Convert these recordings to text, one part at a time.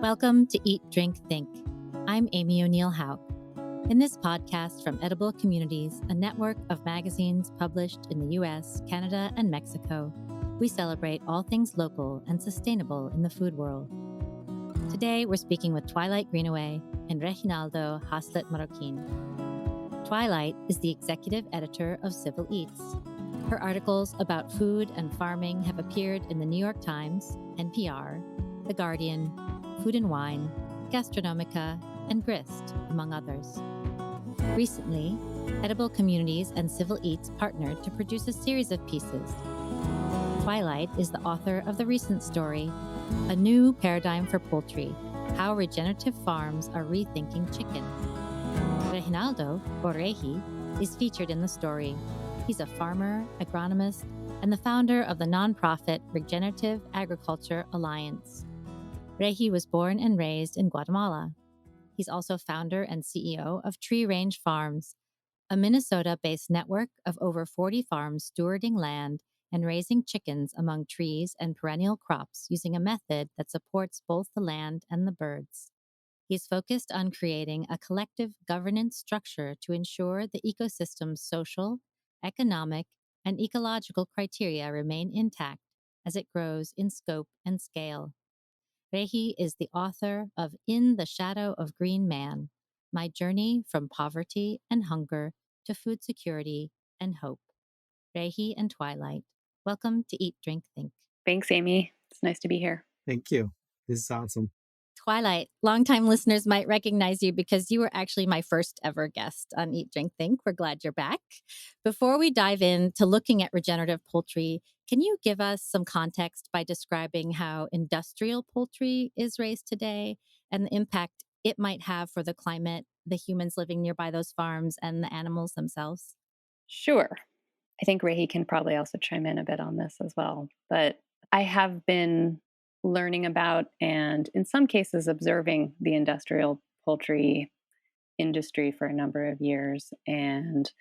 Welcome to Eat, Drink, Think. I'm Amy O'Neill Hauk. In this podcast from Edible Communities, a network of magazines published in the US, Canada, and Mexico, we celebrate all things local and sustainable in the food world. Today, we're speaking with Twilight Greenaway and Reginaldo Haslett-Maroquin. Twilight is the executive editor of Civil Eats. Her articles about food and farming have appeared in the New York Times, NPR, The Guardian, Food and Wine, Gastronomica, and Grist, among others. Recently, Edible Communities and Civil Eats partnered to produce a series of pieces. Twilight is the author of the recent story, A New Paradigm for Poultry, How Regenerative Farms Are Rethinking Chicken. Reginaldo, or Regi, is featured in the story. He's a farmer, agronomist, and the founder of the nonprofit Regenerative Agriculture Alliance. Regi was born and raised in Guatemala. He's also founder and CEO of Tree Range Farms, a Minnesota-based network of over 40 farms stewarding land and raising chickens among trees and perennial crops using a method that supports both the land and the birds. He's focused on creating a collective governance structure to ensure the ecosystem's social, economic, and ecological criteria remain intact as it grows in scope and scale. Regi is the author of In the Shadow of Green Man, My Journey from Poverty and Hunger to Food Security and Hope. Regi and Twilight, welcome to Eat, Drink, Think. Thanks, Amy. It's nice to be here. Thank you. This is awesome. Twilight, longtime listeners might recognize you because you were actually my first ever guest on Eat, Drink, Think. We're glad you're back. Before we dive into looking at regenerative poultry, can you give us some context by describing how industrial poultry is raised today and the impact it might have for the climate, the humans living nearby those farms, and the animals themselves? Sure. I think Regi can probably also chime in a bit on this as well. But I have been learning about and in some cases observing the industrial poultry industry for a number of years. And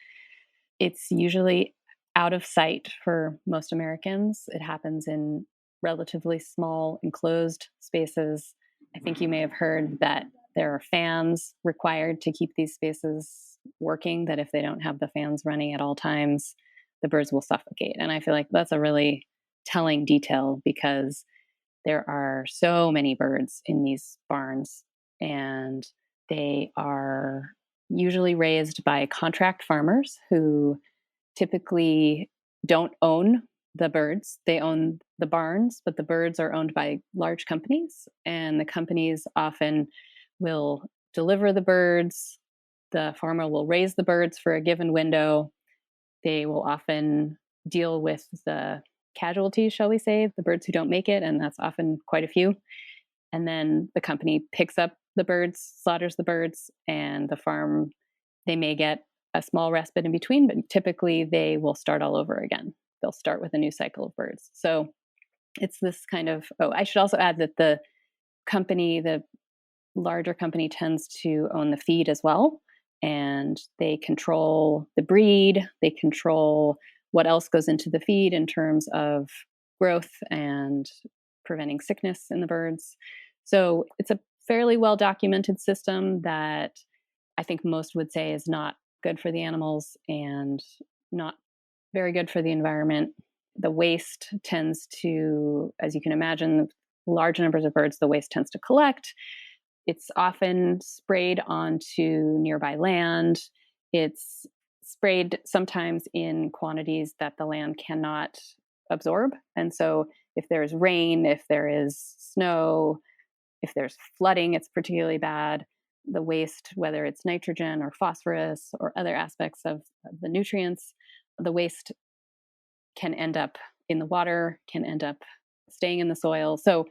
it's usually out of sight for most Americans. It happens in relatively small enclosed spaces. I think you may have heard that there are fans required to keep these spaces working, that if they don't have the fans running at all times, the birds will suffocate. And I feel like that's a really telling detail because there are so many birds in these barns, and they are usually raised by contract farmers who typically don't own the birds. They own the barns, but the birds are owned by large companies, and the companies often will deliver the birds. The farmer will raise the birds for a given window. They will often deal with the casualties, shall we say, the birds who don't make it, and that's often quite a few. And then the company picks up the birds, slaughters the birds, and the farm, they may get a small respite in between, but typically they will start all over again. They'll start with a new cycle of birds. So it's this kind of, I should also add that the company, the larger company, tends to own the feed as well. And they control the breed, they control what else goes into the feed in terms of growth and preventing sickness in the birds. So it's a fairly well documented system that I think most would say is not good for the animals and not very good for the environment. The waste tends to, as you can imagine, large numbers of birds, the waste tends to collect. It's often sprayed onto nearby land. It's sprayed sometimes in quantities that the land cannot absorb. And so if there's rain, if there is snow, if there's flooding, it's particularly bad. The waste, whether it's nitrogen or phosphorus or other aspects of the nutrients, the waste can end up in the water, can end up staying in the soil. So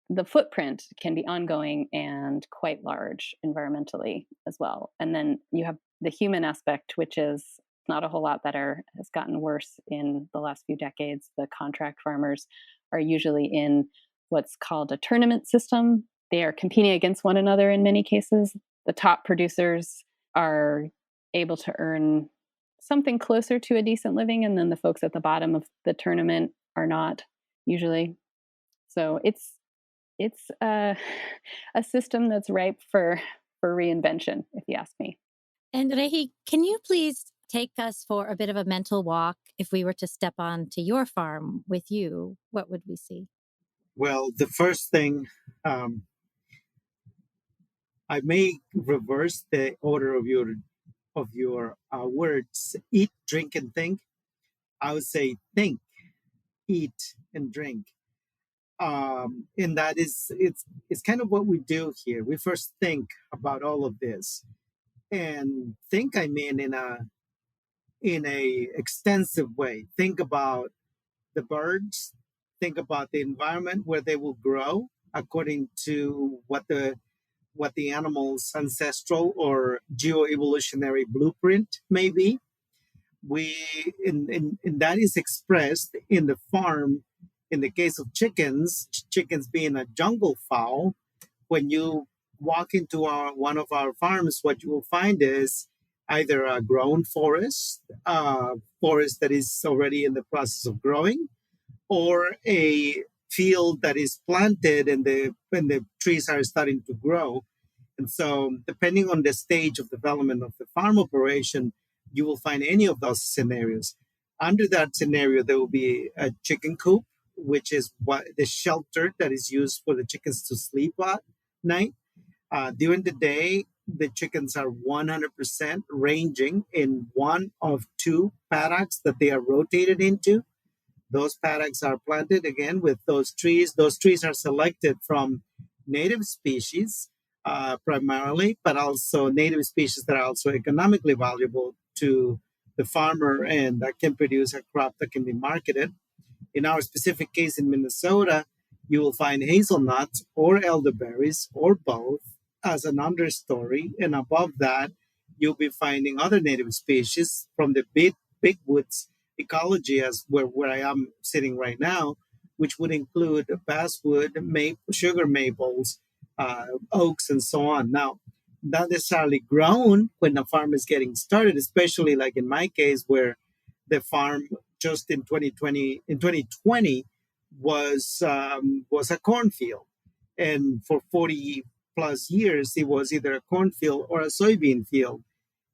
the footprint can be ongoing and quite large environmentally as well. And then you have the human aspect, which is not a whole lot better, has gotten worse in the last few decades. The contract farmers are usually in what's called a tournament system. They are competing against one another in many cases. The top producers are able to earn something closer to a decent living, and then the folks at the bottom of the tournament are not usually. So it's It's a system that's ripe for reinvention, if you ask me. And Rehi, can you please take us for a bit of a mental walk? If we were to step onto your farm with you, what would we see? Well, the first thing, um, I may reverse the order of your words. Eat, drink, and think. I would say think, eat, and drink. And that is it's kind of what we do here. We first think about all of this, and think I mean in a extensive way. Think about the birds, think about the environment where they will grow according to what the animal's ancestral or geoevolutionary blueprint may be. We and that is expressed in the farm. In the case of chickens being a jungle fowl, when you walk into one of our farms, what you will find is either a grown forest that is already in the process of growing, or a field that is planted and the trees are starting to grow. And so, depending on the stage of development of the farm operation, you will find any of those scenarios. Under that scenario, there will be a chicken coop, which is what the shelter that is used for the chickens to sleep at night. During the day, the chickens are 100% ranging in one of two paddocks that they are rotated into. Those paddocks are planted again with those trees. Those trees are selected from native species primarily, but also native species that are also economically valuable to the farmer and that can produce a crop that can be marketed. In our specific case in Minnesota, you will find hazelnuts or elderberries or both as an understory. And above that, you'll be finding other native species from the big woods ecology, as where I am sitting right now, which would include basswood, sugar maples, oaks, and so on. Now, not necessarily grown when the farm is getting started, especially like in my case, where the farm just in 2020 was a cornfield, and for 40 plus years it was either a cornfield or a soybean field.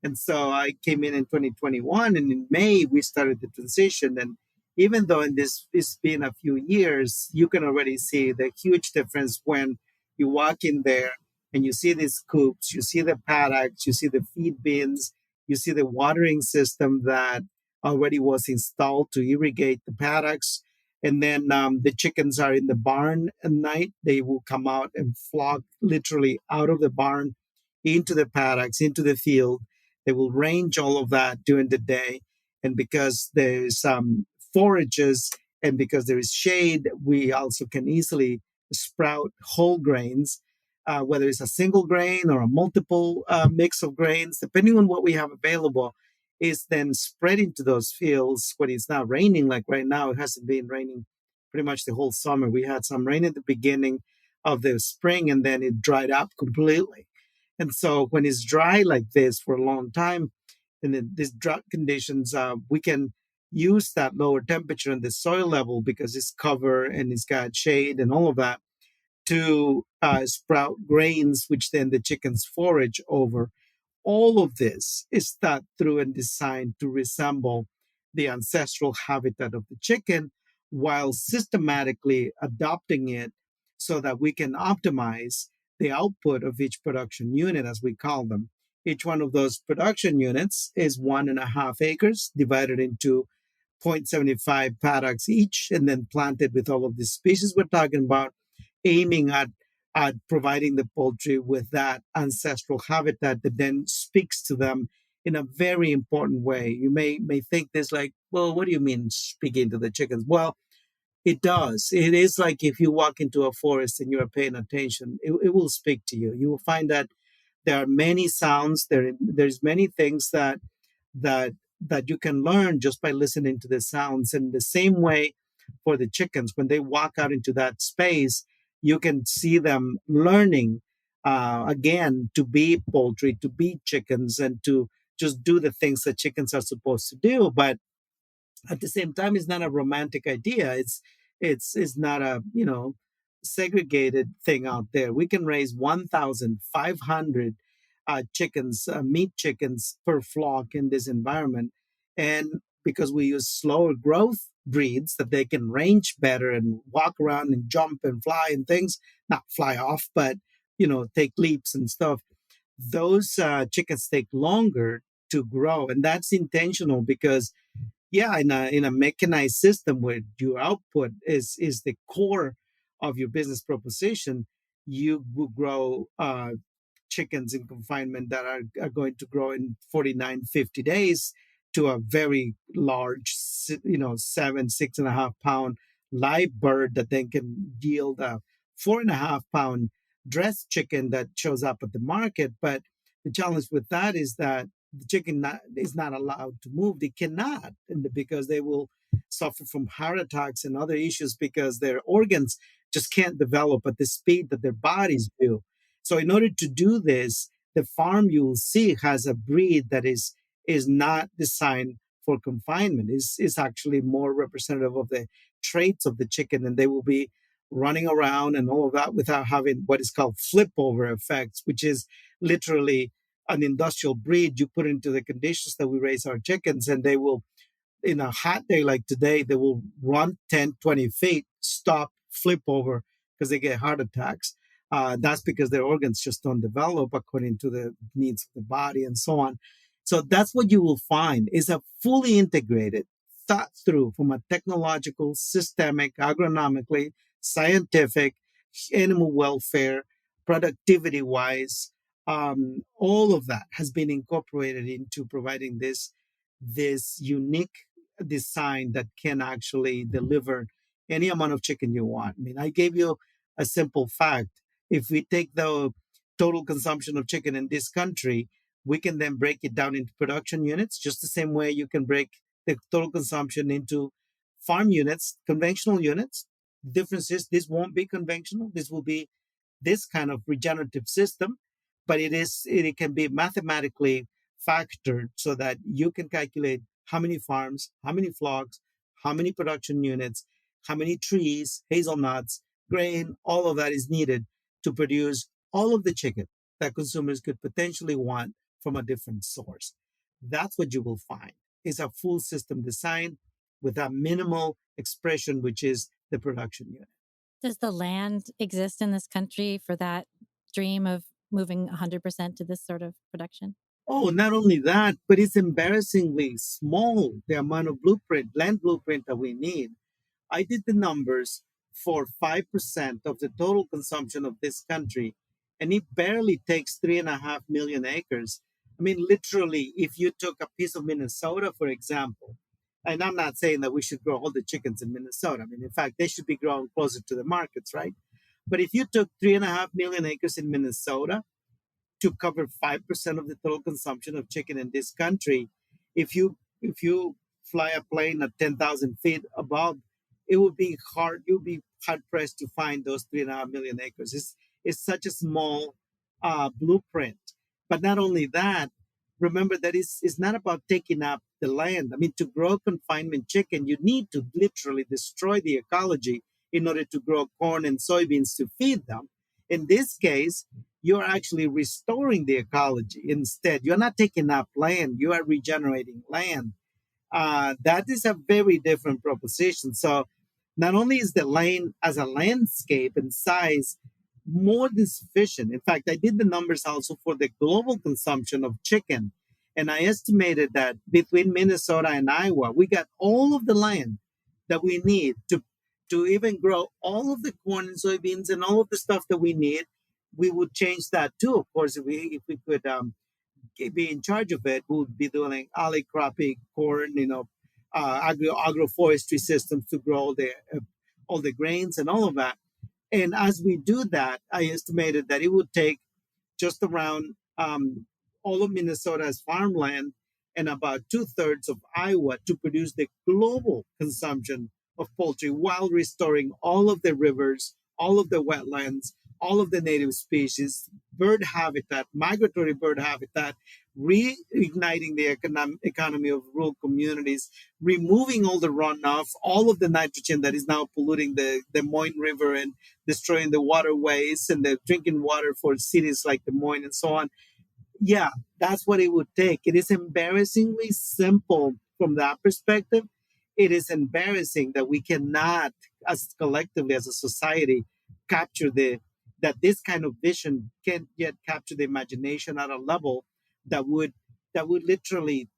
And so I came in 2021, and in May we started the transition. And even though in this it's been a few years, you can already see the huge difference when you walk in there and you see these coops, you see the paddocks, you see the feed bins, you see the watering system that already was installed to irrigate the paddocks. And then the chickens are in the barn at night. They will come out and flock literally out of the barn into the paddocks, into the field. They will range all of that during the day. And because there's forages and because there is shade, we also can easily sprout whole grains, whether it's a single grain or a multiple mix of grains, depending on what we have available, is then spread into those fields when it's not raining. Like right now, it hasn't been raining pretty much the whole summer. We had some rain at the beginning of the spring, and then it dried up completely. And so when it's dry like this for a long time, and in these drought conditions, we can use that lower temperature and the soil level because it's cover and it's got shade and all of that to sprout grains, which then the chickens forage over. All of this is thought through and designed to resemble the ancestral habitat of the chicken while systematically adopting it so that we can optimize the output of each production unit, as we call them. Each one of those production units is 1.5 acres divided into 0.75 paddocks each and then planted with all of the species we're talking about, aiming at providing the poultry with that ancestral habitat that then speaks to them in a very important way. You may think this like, well, what do you mean speaking to the chickens? Well, it does. It is like if you walk into a forest and you're paying attention, it will speak to you. You will find that there are many sounds. There's many things that that you can learn just by listening to the sounds. And the same way for the chickens, when they walk out into that space, you can see them learning again to be poultry, to be chickens, and to just do the things that chickens are supposed to do. But at the same time, it's not a romantic idea. It's not a segregated thing out there. We can raise 1,500 chickens, meat chickens per flock in this environment. And because we use slower growth breeds that they can range better and walk around and jump and fly and things, not fly off, but, take leaps and stuff. Those chickens take longer to grow. And that's intentional because in a mechanized system where your output is the core of your business proposition, you will grow chickens in confinement that are going to grow in 49, 50 days to a very large, 6.5 pound live bird that then can yield a 4.5 pound dressed chicken that shows up at the market. But the challenge with that is that the chicken is not allowed to move. They cannot, because they will suffer from heart attacks and other issues because their organs just can't develop at the speed that their bodies do. So in order to do this, the farm you will see has a breed that is not designed for confinement. Is actually more representative of the traits of the chicken, and they will be running around and all of that without having what is called flip over effects, which is literally an industrial breed you put into the conditions that we raise our chickens, and they will, in a hot day like today, they will run 10, 20 feet, stop, flip over because they get heart attacks. That's because their organs just don't develop according to the needs of the body and so on. So that's what you will find is a fully integrated, thought through from a technological, systemic, agronomically, scientific, animal welfare, productivity wise, all of that has been incorporated into providing this unique design that can actually deliver any amount of chicken you want. I mean, I gave you a simple fact. If we take the total consumption of chicken in this country, we can then break it down into production units, just the same way you can break the total consumption into farm units, conventional units. The difference is this won't be conventional. This will be this kind of regenerative system, but it can be mathematically factored so that you can calculate how many farms, how many flocks, how many production units, how many trees, hazelnuts, grain, all of that is needed to produce all of the chicken that consumers could potentially want from a different source. That's what you will find is a full system design with a minimal expression, which is the production unit. Does the land exist in this country for that dream of moving 100% to this sort of production? Oh, not only that, but it's embarrassingly small, the amount of land blueprint that we need. I did the numbers for 5% of the total consumption of this country, and it barely takes 3.5 million acres. I mean, literally, if you took a piece of Minnesota, for example, and I'm not saying that we should grow all the chickens in Minnesota. I mean, in fact, they should be grown closer to the markets, right? But if you took 3.5 million acres in Minnesota to cover 5% of the total consumption of chicken in this country, if you fly a plane at 10,000 feet above, it would be hard. You'll be hard pressed to find those 3.5 million acres. It's such a small blueprint. But not only that, remember that it's not about taking up the land. I mean, to grow confinement chicken, you need to literally destroy the ecology in order to grow corn and soybeans to feed them. In this case, you're actually restoring the ecology. Instead, you're not taking up land, you are regenerating land. That is a very different proposition. So not only is the land as a landscape and size more than sufficient. In fact, I did the numbers also for the global consumption of chicken. And I estimated that between Minnesota and Iowa, we got all of the land that we need to even grow all of the corn and soybeans and all of the stuff that we need. We would change that too. Of course, if we could be in charge of it, we would be doing alley cropping, corn, agroforestry systems to grow all the grains and all of that. And as we do that, I estimated that it would take just around all of Minnesota's farmland and about 2/3 of Iowa to produce the global consumption of poultry while restoring all of the rivers, all of the wetlands, all of the native species, bird habitat, migratory bird habitat, reigniting the economy of rural communities, removing all the runoff, all of the nitrogen that is now polluting the Des Moines River and destroying the waterways and the drinking water for cities like Des Moines and so on. Yeah, that's what it would take. It is embarrassingly simple from that perspective. It is embarrassing that we cannot, as collectively as a society, capture that this kind of vision can't yet capture the imagination at a level that would literally,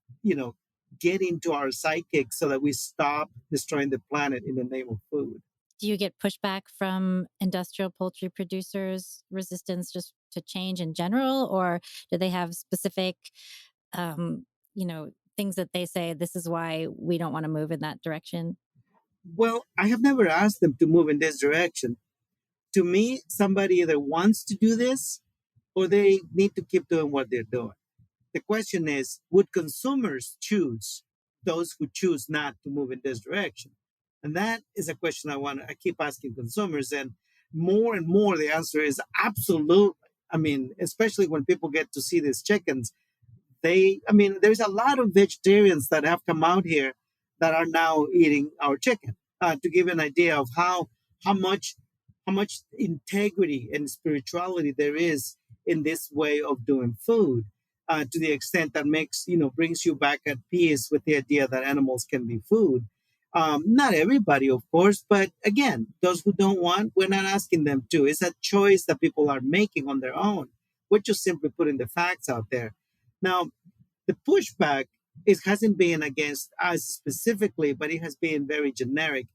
get into our psychic so that we stop destroying the planet in the name of food. Do you get pushback from industrial poultry producers, resistance just to change in general, or do they have specific, things that they say, this is why we don't want to move in that direction? Well, I have never asked them to move in this direction. To me, somebody either wants to do this or they need to keep doing what they're doing. The question is, would consumers choose those who choose not to move in this direction? And that is a question I keep asking consumers. And more, the answer is absolutely. I mean, especially when people get to see these chickens, there's a lot of vegetarians that have come out here that are now eating our chicken. To give an idea of how much integrity and spirituality there is in this way of doing food, to the extent that brings you back at peace with the idea that animals can be food. Not everybody, of course, but again, those who don't want, we're not asking them to. It's a choice that people are making on their own. We're just simply putting the facts out there. Now, the pushback hasn't been against us specifically, but it has been very generic.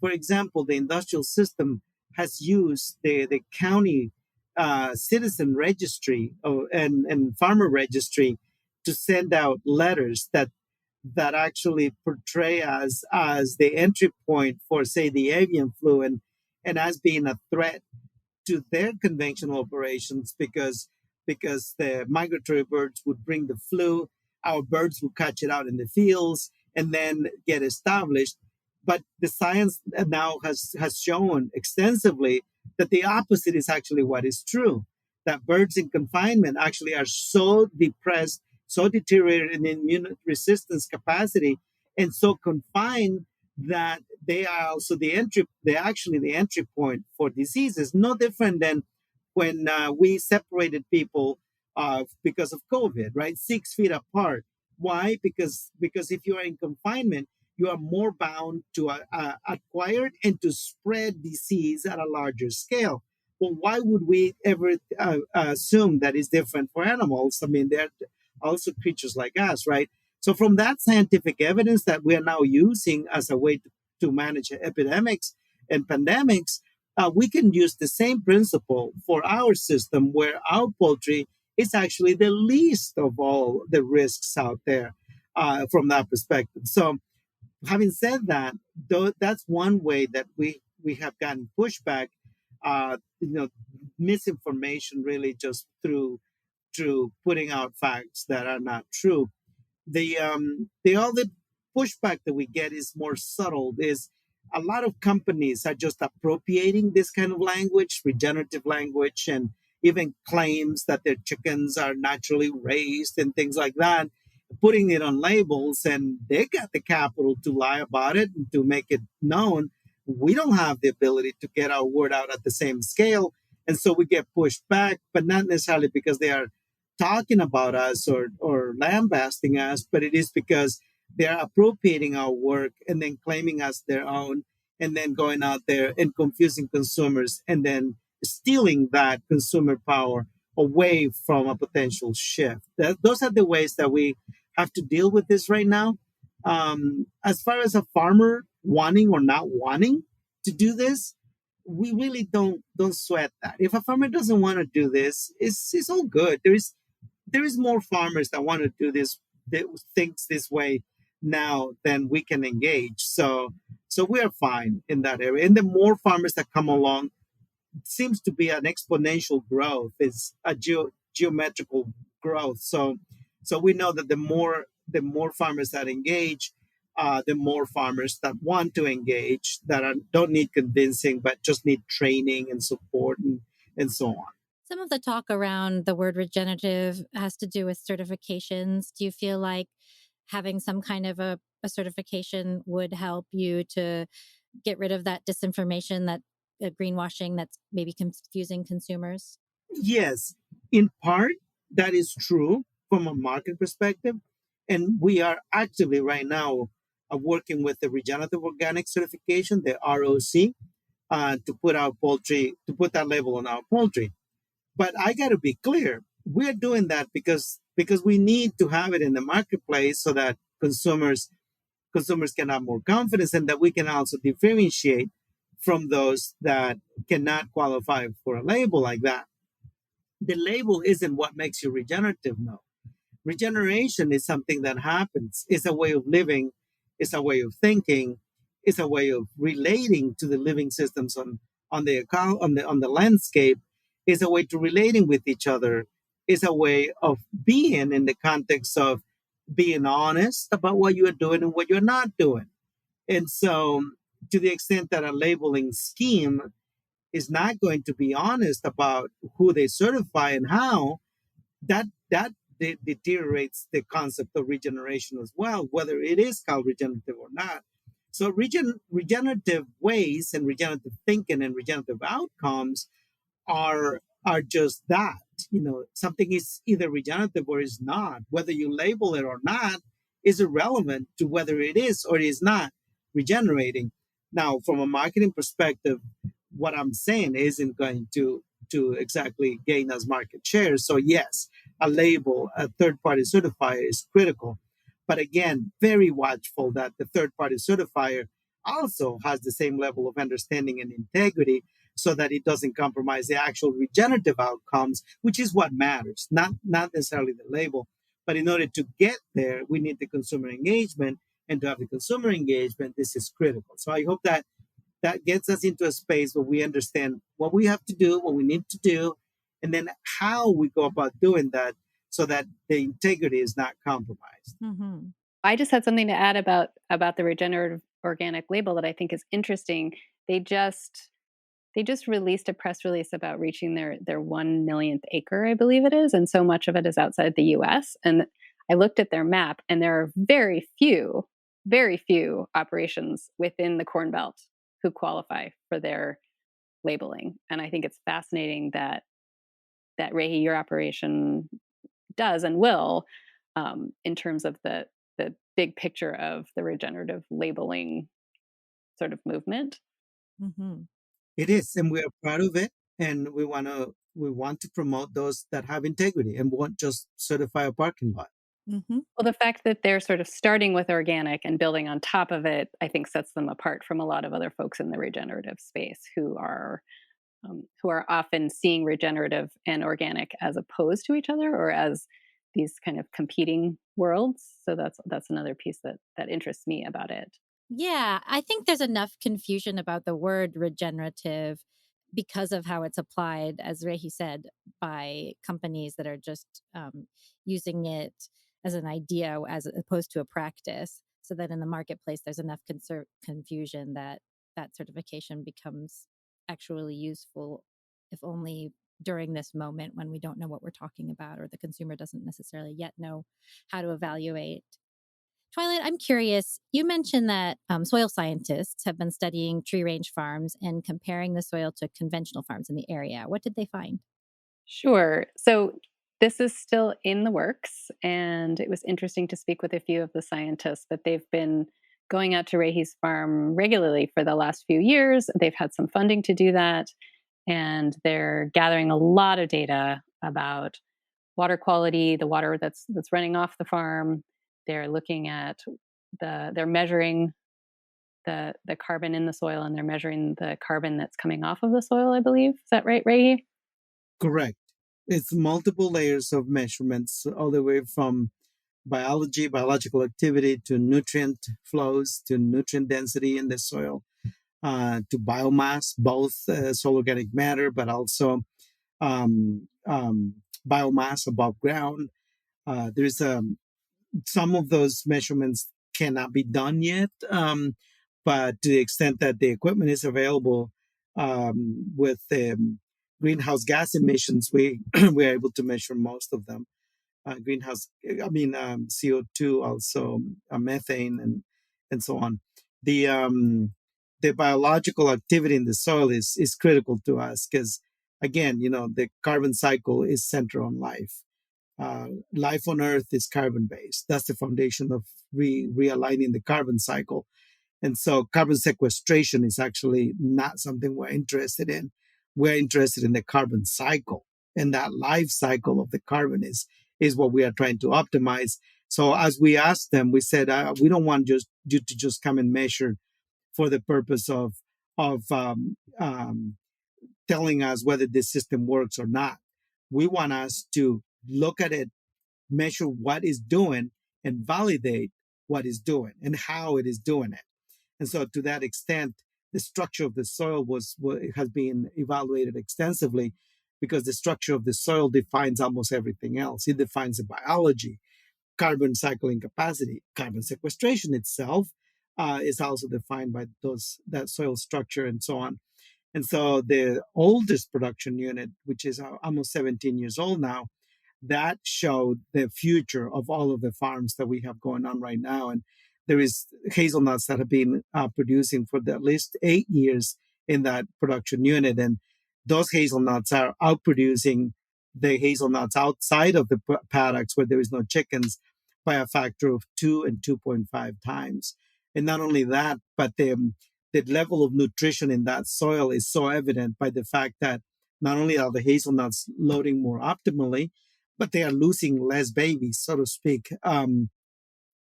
For example, the industrial system has used the county citizen registry and farmer registry to send out letters that actually portray us as the entry point for, say, the avian flu, and as being a threat to their conventional operations because the migratory birds would bring the flu, our birds would catch it out in the fields and then get established. But the science now has shown extensively that the opposite is actually what is true, that birds in confinement actually are so depressed, so deteriorated in immune resistance capacity, and so confined that they are also they're actually the entry point for diseases. No different than when we separated people because of COVID, right? 6 feet apart. Why? Because if you are in confinement, you are more bound to acquire and to spread disease at a larger scale. Well, why would we ever assume that is different for animals? I mean, they're also creatures like us, right? So from that scientific evidence that we are now using as a way to manage epidemics and pandemics, we can use the same principle for our system, where our poultry is actually the least of all the risks out there from that perspective. So having said that, that's one way that we have gotten pushback, misinformation, really, just through putting out facts that are not true. The other pushback that we get is more subtle. Is a lot of companies are just appropriating this kind of language, regenerative language, and even claims that their chickens are naturally raised and things like that, putting it on labels, and they got the capital to lie about it and to make it known. We don't have the ability to get our word out at the same scale. And so we get pushed back, but not necessarily because they are talking about us or lambasting us, but it is because they're appropriating our work and then claiming us their own, and then going out there and confusing consumers and then stealing that consumer power away from a potential shift. Those are the ways that we have to deal with this right now. As far as a farmer wanting or not wanting to do this, we really don't sweat that. If a farmer doesn't want to do this, it's all good. There is more farmers that want to do this, that thinks this way now than we can engage. So we are fine in that area. And the more farmers that come along, it seems to be an exponential growth. It's a geometrical growth. So we know that the more farmers that engage, the more farmers that want to engage, that don't need convincing, but just need training and support and so on. Some of the talk around the word regenerative has to do with certifications. Do you feel like having some kind of a certification would help you to get rid of that disinformation, that greenwashing that's maybe confusing consumers? Yes, in part, that is true from a market perspective. And we are actively right now working with the Regenerative Organic Certification, the ROC, to put that label on our poultry. But I got to be clear, we're doing that because we need to have it in the marketplace so that consumers can have more confidence and that we can also differentiate from those that cannot qualify for a label like that. The label isn't what makes you regenerative, no. Regeneration is something that happens. It's a way of living, it's a way of thinking, it's a way of relating to the living systems on the landscape. It's a way to relating with each other. It's a way of being in the context of being honest about what you are doing and what you're not doing. And so, to the extent that a labeling scheme is not going to be honest about who they certify and how, that deteriorates the concept of regeneration as well, whether it is called regenerative or not. So regenerative ways and regenerative thinking and regenerative outcomes are just that. You know, something is either regenerative or is not. Whether you label it or not is irrelevant to whether it is or is not regenerating. Now, from a marketing perspective, what I'm saying isn't going to exactly gain us market share. So yes, a label, a third-party certifier is critical. But again, very watchful that the third-party certifier also has the same level of understanding and integrity so that it doesn't compromise the actual regenerative outcomes, which is what matters, not necessarily the label. But in order to get there, we need the consumer engagement. And to have the consumer engagement, this is critical. So I hope that gets us into a space where we understand what we have to do, what we need to do, and then how we go about doing that so that the integrity is not compromised. Mm-hmm. I just had something to add about the regenerative organic label that I think is interesting. They just released a press release about reaching their 1 millionth acre, I believe it is, and so much of it is outside the US. And I looked at their map, and there are very few operations within the Corn Belt who qualify for their labeling. And I think it's fascinating that Rehi, your operation, does and will, in terms of the big picture of the regenerative labeling sort of movement. Mm-hmm. It is, and we are proud of it, and we want to promote those that have integrity and won't just certify a parking lot. Mm-hmm. Well, the fact that they're sort of starting with organic and building on top of it, I think sets them apart from a lot of other folks in the regenerative space who are often seeing regenerative and organic as opposed to each other or as these kind of competing worlds. So that's another piece that interests me about it. Yeah, I think there's enough confusion about the word regenerative because of how it's applied, as Rehi said, by companies that are just using it as an idea as opposed to a practice, so that in the marketplace there's enough confusion that certification becomes actually useful, if only during this moment when we don't know what we're talking about or the consumer doesn't necessarily yet know how to evaluate. Twilight, I'm curious. You mentioned that soil scientists have been studying tree range farms and comparing the soil to conventional farms in the area. What did they find? Sure. So this is still in the works, and it was interesting to speak with a few of the scientists, but they've been going out to Rehi's farm regularly for the last few years. They've had some funding to do that, and they're gathering a lot of data about water quality, the water that's running off the farm. They're looking at they're measuring the carbon in the soil, and they're measuring the carbon that's coming off of the soil, I believe. Is that right, Rehi? Correct. It's multiple layers of measurements, all the way from biology, biological activity, to nutrient flows, to nutrient density in the soil, to biomass, both soil organic matter, but also um, um, biomass above ground. There's some of those measurements cannot be done yet, but to the extent that the equipment is available with greenhouse gas emissions, we we're able to measure most of them. CO2, also methane, and so on. The the biological activity in the soil is critical to us because, again, the carbon cycle is central on life. Life on Earth is carbon based. That's the foundation of realigning the carbon cycle. And so carbon sequestration is actually not something we're interested in. We're interested in the carbon cycle. And that life cycle of the carbon is what we are trying to optimize. So as we asked them, we said, we don't want you to just come and measure for the purpose of telling us whether this system works or not. We want us to look at it, measure what it's doing, and validate what it's doing and how it is doing it. And so, to that extent, the structure of the soil has been evaluated extensively because the structure of the soil defines almost everything else. It defines the biology, carbon cycling capacity, carbon sequestration itself is also defined by that soil structure and so on. And so, the oldest production unit, which is almost 17 years old now, that showed the future of all of the farms that we have going on right now. And there is hazelnuts that have been producing for at least 8 years in that production unit. And those hazelnuts are outproducing the hazelnuts outside of the paddocks where there is no chickens by a factor of 2 and 2.5 times. And not only that, but the level of nutrition in that soil is so evident by the fact that not only are the hazelnuts loading more optimally, but they are losing less babies, so to speak.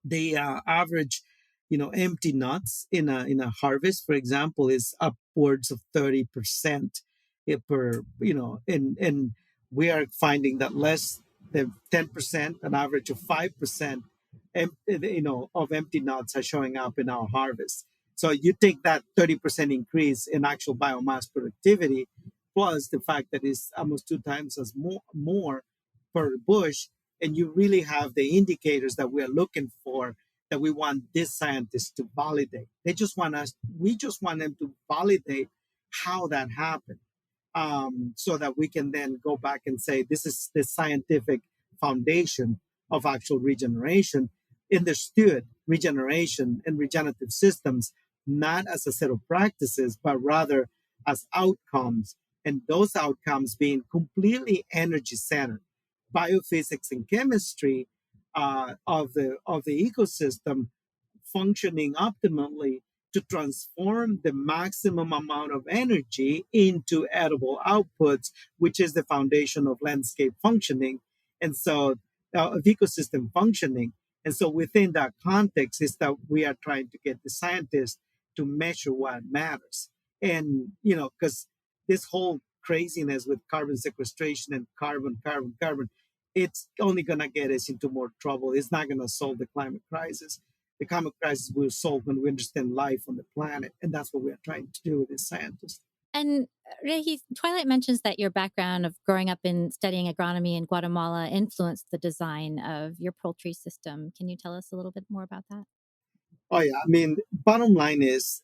The average, empty nuts in a harvest, for example, is upwards of 30% per, and we are finding that less than 10%, an average of 5%, of empty nuts are showing up in our harvest. So you take that 30% increase in actual biomass productivity, plus the fact that it's almost 2 times as more per bush, and you really have the indicators that we're looking for, that we want these scientists to validate. We just want them to validate how that happened, so that we can then go back and say, this is the scientific foundation of actual regeneration. Understood regeneration and regenerative systems not as a set of practices, but rather as outcomes, and those outcomes being completely energy centered. Biophysics and chemistry of the ecosystem functioning optimally to transform the maximum amount of energy into edible outputs, which is the foundation of landscape functioning, and so of ecosystem functioning. And so within that context is that we are trying to get the scientists to measure what matters. And, because this whole craziness with carbon sequestration and carbon, it's only going to get us into more trouble. It's not going to solve the climate crisis. The climate crisis will solve when we understand life on the planet. And that's what we are trying to do with as scientists. And Regi, Twilight mentions that your background of growing up in studying agronomy in Guatemala influenced the design of your poultry system. Can you tell us a little bit more about that? Oh, yeah. Bottom line is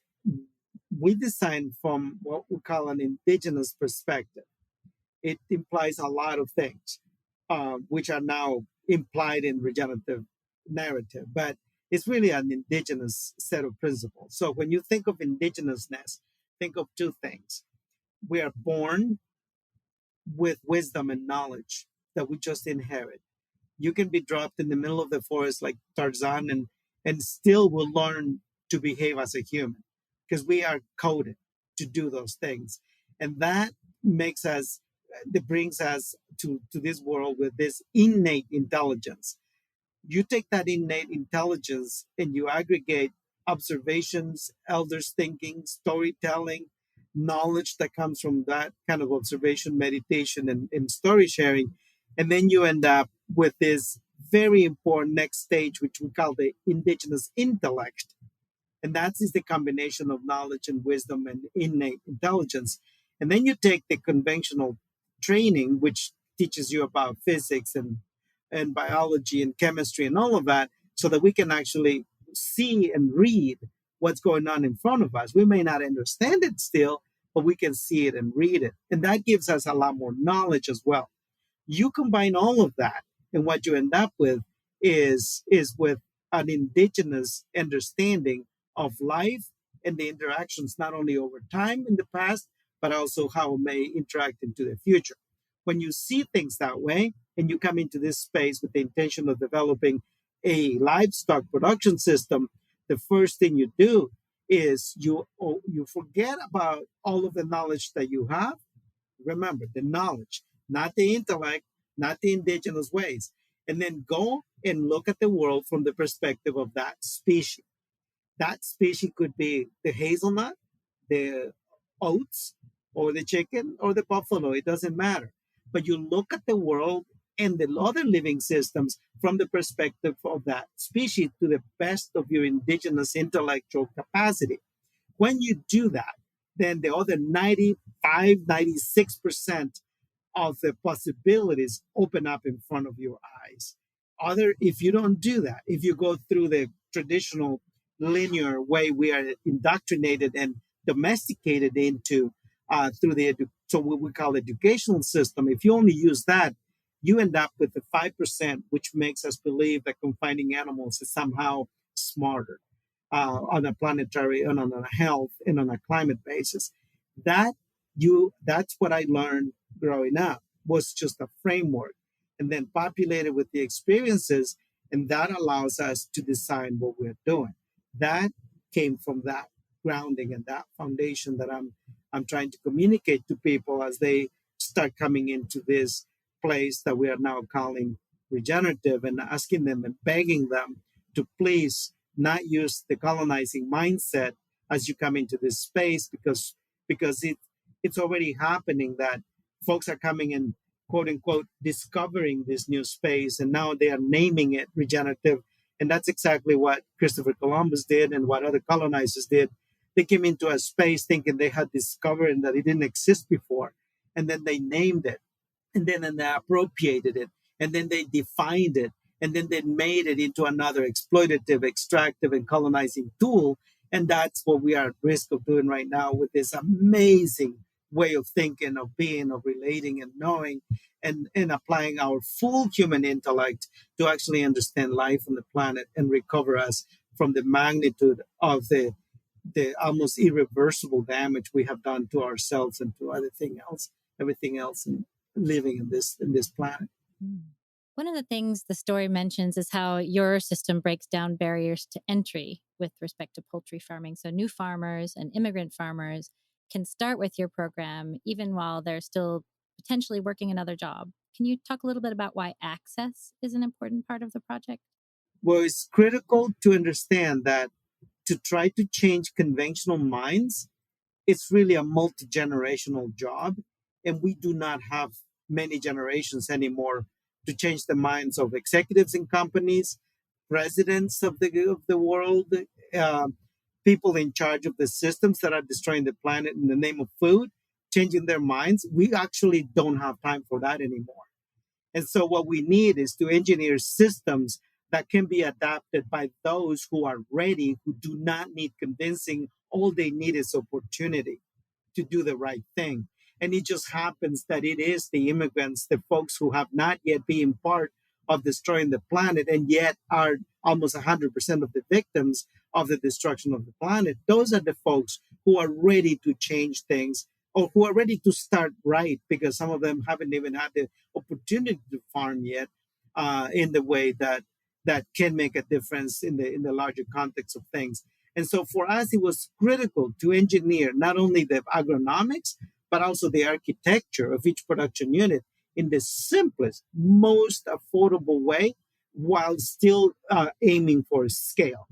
we design from what we call an indigenous perspective. It implies a lot of things, which are now implied in regenerative narrative, but it's really an indigenous set of principles. So when you think of indigenousness, think of two things. We are born with wisdom and knowledge that we just inherit. You can be dropped in the middle of the forest like Tarzan and still will learn to behave as a human because we are coded to do those things. And that brings us to this world with this innate intelligence. You take that innate intelligence and you aggregate observations, elders thinking, storytelling, knowledge that comes from that kind of observation, meditation, and story sharing. And then you end up with this very important next stage, which we call the indigenous intellect. And that is the combination of knowledge and wisdom and innate intelligence. And then you take the conventional training, which teaches you about physics and biology and chemistry and all of that, so that we can actually see and read what's going on in front of us. We may not understand it still, but we can see it and read it. And that gives us a lot more knowledge as well. You combine all of that, and what you end up with is with an indigenous understanding of life and the interactions not only over time in the past, but also how it may interact into the future. When you see things that way, and you come into this space with the intention of developing a livestock production system, the first thing you do is you forget about all of the knowledge that you have. Remember the knowledge, not the intellect, not the indigenous ways, and then go and look at the world from the perspective of that species. That species could be the hazelnut, the oats, or the chicken, or the buffalo. It doesn't matter. But you look at the world and the other living systems from the perspective of that species to the best of your indigenous intellectual capacity. When you do that, then the other 95, 96% of the possibilities open up in front of your eyes. If you don't do that, if you go through the traditional linear way we are indoctrinated and domesticated into through so what we call educational system, if you only use that, you end up with the 5%, which makes us believe that confining animals is somehow smarter on a planetary and on a health and on a climate basis. That's what I learned growing up, was just a framework, and then populated with the experiences, and that allows us to design what we're doing. That came from that grounding and that foundation that I'm trying to communicate to people as they start coming into this place that we are now calling regenerative, and asking them and begging them to please not use the colonizing mindset as you come into this space, because it's already happening that folks are coming and quote unquote discovering this new space, and now they are naming it regenerative. And that's exactly what Christopher Columbus did and what other colonizers did. They came into a space thinking they had discovered and that it didn't exist before, and then they named it, and then they appropriated it, and then they defined it, and then they made it into another exploitative, extractive, and colonizing tool. And that's what we are at risk of doing right now with this amazing way of thinking, of being, of relating and knowing, and applying our full human intellect to actually understand life on the planet and recover us from the magnitude of the almost irreversible damage we have done to ourselves and to everything else in living in this planet. One of the things the story mentions is how your system breaks down barriers to entry with respect to poultry farming. So new farmers and immigrant farmers can start with your program even while they're still potentially working another job. Can you talk a little bit about why access is an important part of the project? Well, it's critical to understand that to try to change conventional minds, it's really a multi-generational job, and we do not have many generations anymore to change the minds of executives in companies, presidents of the world, people in charge of the systems that are destroying the planet in the name of food, changing their minds. We actually don't have time for that anymore. And so what we need is to engineer systems that can be adapted by those who are ready, who do not need convincing. All they need is opportunity to do the right thing. And it just happens that it is the immigrants, the folks who have not yet been part of destroying the planet and yet are almost 100% of the victims of the destruction of the planet. Those are the folks who are ready to change things, or who are ready to start right, because some of them haven't even had the opportunity to farm yet in the way that can make a difference in the larger context of things. And so for us, it was critical to engineer not only the agronomics, but also the architecture of each production unit in the simplest, most affordable way, while still aiming for scale.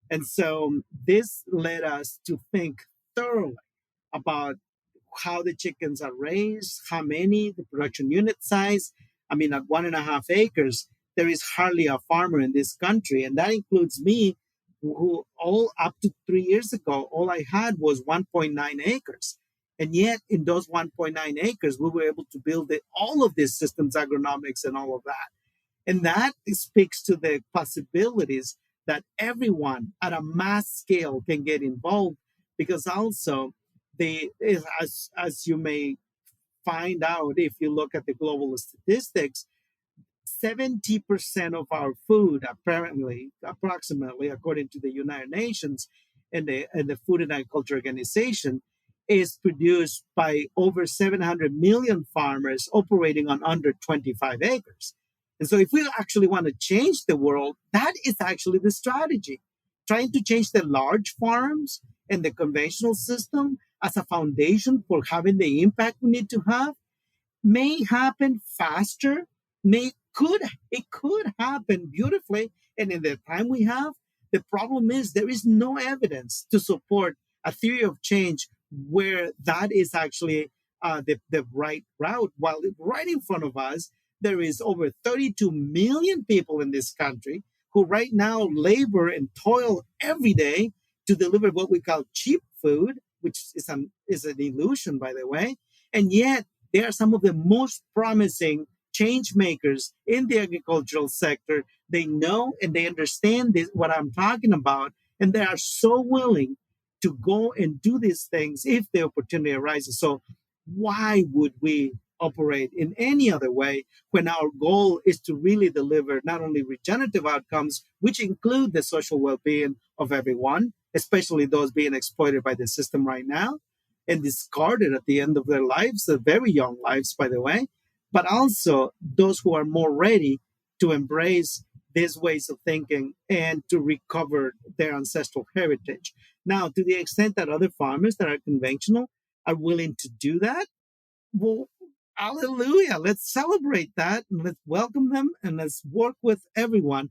And so this led us to think thoroughly about how the chickens are raised, how many, the production unit size. I mean, at 1.5 acres, there is hardly a farmer in this country, and that includes me, who all up to 3 years ago, all I had was 1.9 acres. And yet, in those 1.9 acres, we were able to build all of these systems, agronomics, and all of that. And that speaks to the possibilities that everyone at a mass scale can get involved, because also as you may find out if you look at the global statistics, 70% of our food, approximately, according to the United Nations and the Food and Agriculture Organization, is produced by over 700 million farmers operating on under 25 acres. And so if we actually want to change the world, that is actually the strategy. Trying to change the large farms and the conventional system as a foundation for having the impact we need to have may happen faster, it could happen beautifully, and in the time we have. The problem is there is no evidence to support a theory of change where that is actually the right route. While right in front of us, there is over 32 million people in this country who right now labor and toil every day to deliver what we call cheap food, which is an illusion, by the way. And yet, they are some of the most promising change makers in the agricultural sector. They know and they understand what I'm talking about, and they are so willing to go and do these things if the opportunity arises. So why would we operate in any other way when our goal is to really deliver not only regenerative outcomes, which include the social well-being of everyone, especially those being exploited by the system right now and discarded at the end of their lives, the very young lives, by the way, but also those who are more ready to embrace these ways of thinking and to recover their ancestral heritage. Now, to the extent that other farmers that are conventional are willing to do that, well, hallelujah, let's celebrate that and let's welcome them and let's work with everyone.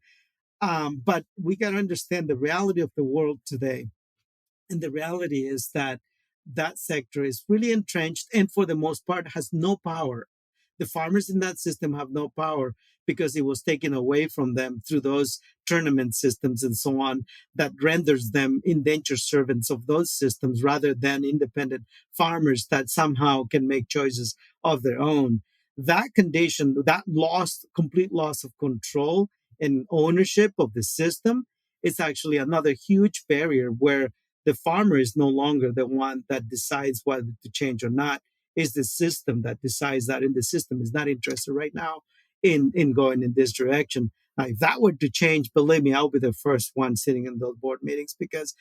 But we got to understand the reality of the world today. And the reality is that that sector is really entrenched and for the most part has no power. The farmers in that system have no power because it was taken away from them through those tournament systems and so on that renders them indentured servants of those systems rather than independent farmers that somehow can make choices of their own. That condition, that complete loss of control and ownership of the system is actually another huge barrier where the farmer is no longer the one that decides whether to change or not. It's the system that decides that, and the system is not interested right now in going in this direction. Now, if that were to change, believe me, I'll be the first one sitting in those board meetings because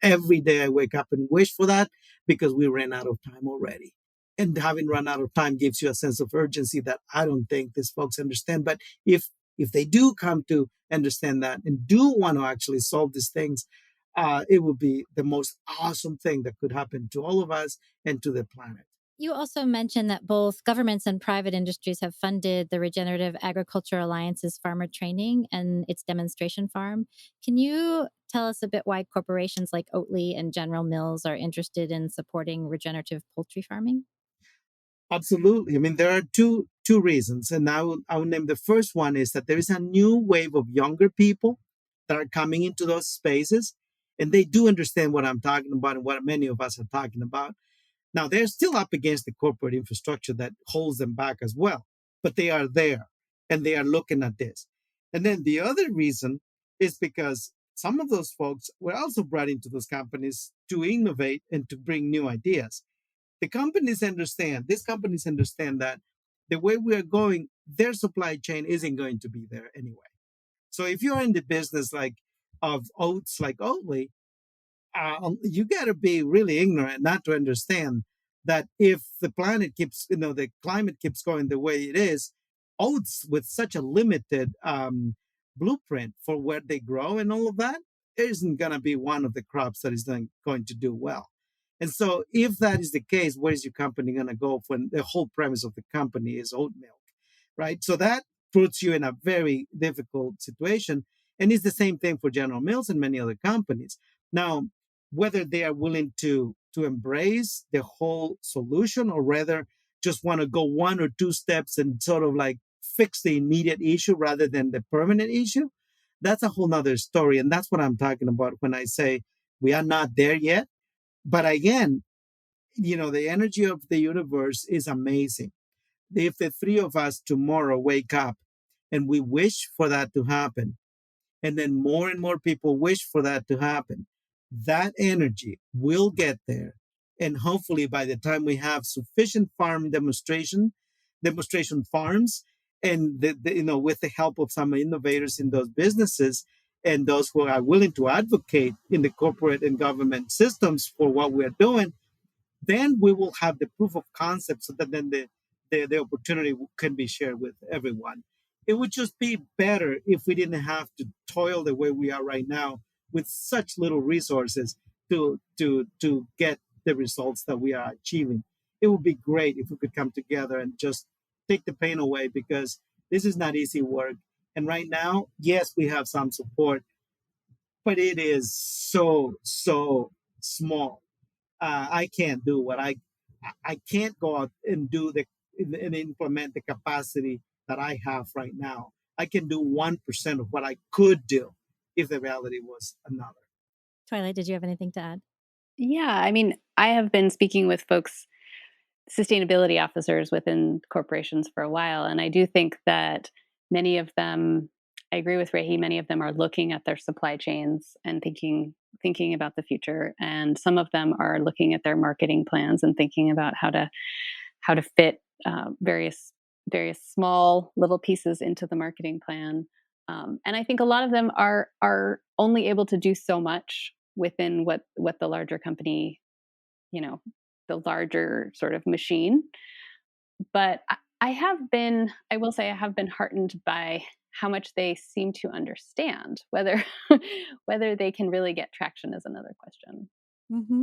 every day I wake up and wish for that because we ran out of time already. And having run out of time gives you a sense of urgency that I don't think these folks understand. But if they do come to understand that and do want to actually solve these things, it would be the most awesome thing that could happen to all of us and to the planet. You also mentioned that both governments and private industries have funded the Regenerative Agriculture Alliance's farmer training and its demonstration farm. Can you tell us a bit why corporations like Oatly and General Mills are interested in supporting regenerative poultry farming? Absolutely. I mean, there are two reasons, and I will name the first one is that there is a new wave of younger people that are coming into those spaces, and they do understand what I'm talking about and what many of us are talking about. Now, they're still up against the corporate infrastructure that holds them back as well, but they are there and they are looking at this. And then the other reason is because some of those folks were also brought into those companies to innovate and to bring new ideas. These companies understand that the way we are going, their supply chain isn't going to be there anyway. So if you're in the business of oats like Oatly, you got to be really ignorant not to understand that if the planet keeps, the climate keeps going the way it is, oats with such a limited blueprint for where they grow and all of that isn't going to be one of the crops that is going to do well. And so if that is the case, where is your company going to go when the whole premise of the company is oat milk, right? So that puts you in a very difficult situation. And it's the same thing for General Mills and many other companies. Now, whether they are willing to embrace the whole solution or rather just want to go one or two steps and sort of like fix the immediate issue rather than the permanent issue, that's a whole nother story. And that's what I'm talking about when I say we are not there yet. But again, the energy of the universe is amazing. If the three of us tomorrow wake up and we wish for that to happen, and then more and more people wish for that to happen, that energy will get there And hopefully by the time we have sufficient farm demonstration farms, and with the help of some innovators in those businesses and those who are willing to advocate in the corporate and government systems for what we're doing, then we will have the proof of concept so that then the opportunity can be shared with everyone. It would just be better if we didn't have to toil the way we are right now with such little resources to get the results that we are achieving. It would be great if we could come together and just take the pain away, because this is not easy work. And right now, yes, we have some support, but it is so small. I can't do what I can't go out and do and implement the capacity that I have right now. I can do 1% of what I could do if the reality was another. Twilight, did you have anything to add? Yeah, I mean, I have been speaking with folks, sustainability officers within corporations for a while, and I do think that many of them, I agree with Rehi, many of them are looking at their supply chains and thinking about the future, and some of them are looking at their marketing plans and thinking about how to fit various small little pieces into the marketing plan. And I think a lot of them are only able to do so much within what the larger company, the larger sort of machine. But I will say I have been heartened by how much they seem to understand. Whether they can really get traction is another question. Mm-hmm.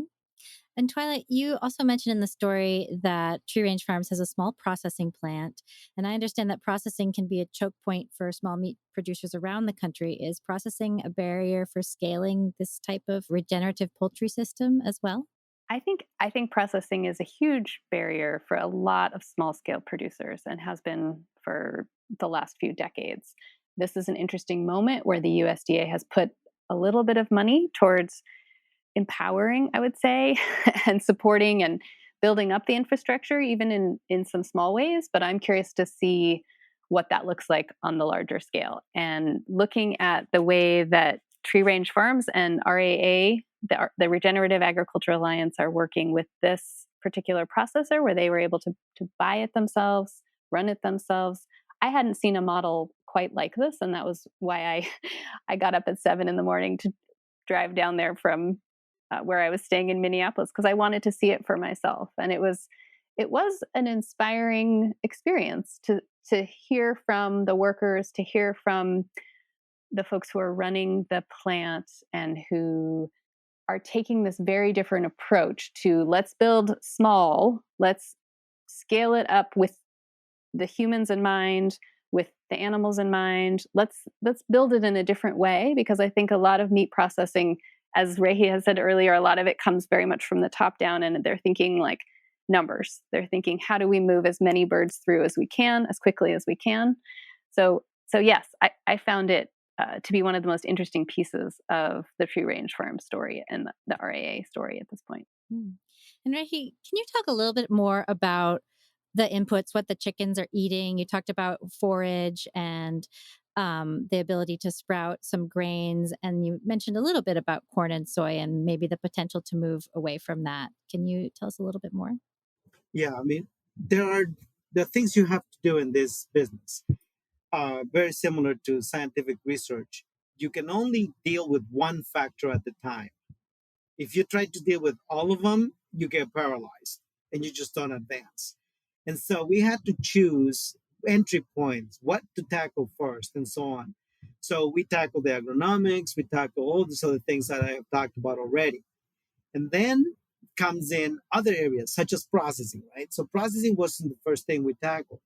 And Twilight, you also mentioned in the story that Tree Range Farms has a small processing plant. And I understand that processing can be a choke point for small meat producers around the country. Is processing a barrier for scaling this type of regenerative poultry system as well? I think processing is a huge barrier for a lot of small scale producers and has been for the last few decades. This is an interesting moment where the USDA has put a little bit of money towards empowering, I would say, and supporting and building up the infrastructure, even in some small ways. But I'm curious to see what that looks like on the larger scale. And looking at the way that Tree Range Farms and RAA, the Regenerative Agriculture Alliance, are working with this particular processor, where they were able to buy it themselves, run it themselves. I hadn't seen a model quite like this, and that was why I got up at 7 a.m. to drive down there from where I was staying in Minneapolis, because I wanted to see it for myself. And it was an inspiring experience to hear from the workers, to hear from the folks who are running the plant and who are taking this very different approach to, let's build small, let's scale it up with the humans in mind, with the animals in mind. Let's build it in a different way, because I think a lot of meat processing, as Rehi has said earlier, a lot of it comes very much from the top down, and they're thinking like numbers. They're thinking, how do we move as many birds through as we can, as quickly as we can? So yes, I found it to be one of the most interesting pieces of the Tree Range Farm story and the RAA story at this point. And Rehi, can you talk a little bit more about the inputs, what the chickens are eating? You talked about forage and the ability to sprout some grains, and you mentioned a little bit about corn and soy and maybe the potential to move away from that. Can you tell us a little bit more? Yeah, I mean, there are the things you have to do in this business. Very similar to scientific research. You can only deal with one factor at a time. If you try to deal with all of them, you get paralyzed and you just don't advance. And so we had to choose entry points, what to tackle first, and so on. So we tackled the agronomics, we tackled all these other things that I have talked about already. And then comes in other areas such as processing, right? So processing wasn't the first thing we tackled.